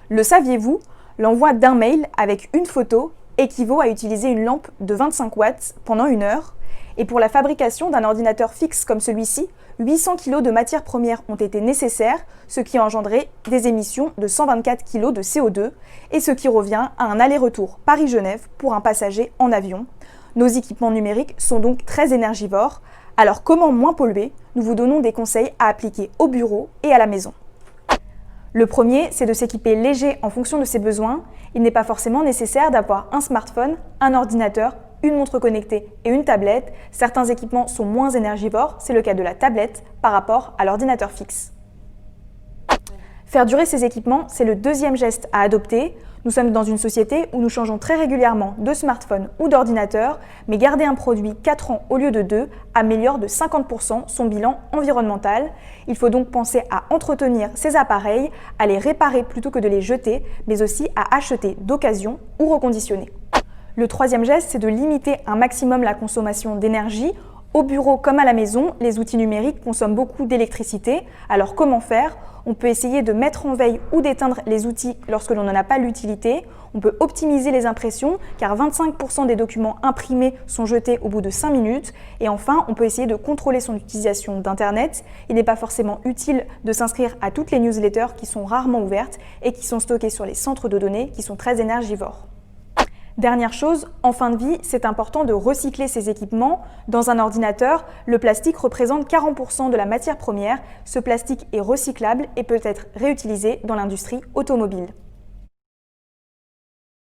Le saviez-vous? L'envoi d'un mail avec une photo équivaut à utiliser une lampe de 25 watts pendant 1 heure. Et pour la fabrication d'un ordinateur fixe comme celui-ci, 800 kg de matières premières ont été nécessaires, ce qui a engendré des émissions de 124 kg de CO2, et ce qui revient à un aller-retour Paris-Genève pour un passager en avion. Nos équipements numériques sont donc très énergivores. Alors comment moins polluer? Nous vous donnons des conseils à appliquer au bureau et à la maison. Le premier, c'est de s'équiper léger en fonction de ses besoins. Il n'est pas forcément nécessaire d'avoir un smartphone, un ordinateur, une montre connectée et une tablette. Certains équipements sont moins énergivores, c'est le cas de la tablette par rapport à l'ordinateur fixe. Faire durer ces équipements, c'est le deuxième geste à adopter. Nous sommes dans une société où nous changeons très régulièrement de smartphone ou d'ordinateur, mais garder un produit 4 ans au lieu de 2 améliore de 50% son bilan environnemental. Il faut donc penser à entretenir ces appareils, à les réparer plutôt que de les jeter, mais aussi à acheter d'occasion ou reconditionner. Le troisième geste, c'est de limiter un maximum la consommation d'énergie. Au bureau comme à la maison, les outils numériques consomment beaucoup d'électricité. Alors comment faire? On peut essayer de mettre en veille ou d'éteindre les outils lorsque l'on n'en a pas l'utilité. On peut optimiser les impressions car 25% des documents imprimés sont jetés au bout de 5 minutes. Et enfin, on peut essayer de contrôler son utilisation d'Internet. Il n'est pas forcément utile de s'inscrire à toutes les newsletters qui sont rarement ouvertes et qui sont stockées sur les centres de données qui sont très énergivores. Dernière chose, en fin de vie, c'est important de recycler ces équipements. Dans un ordinateur, le plastique représente 40% de la matière première. Ce plastique est recyclable et peut être réutilisé dans l'industrie automobile.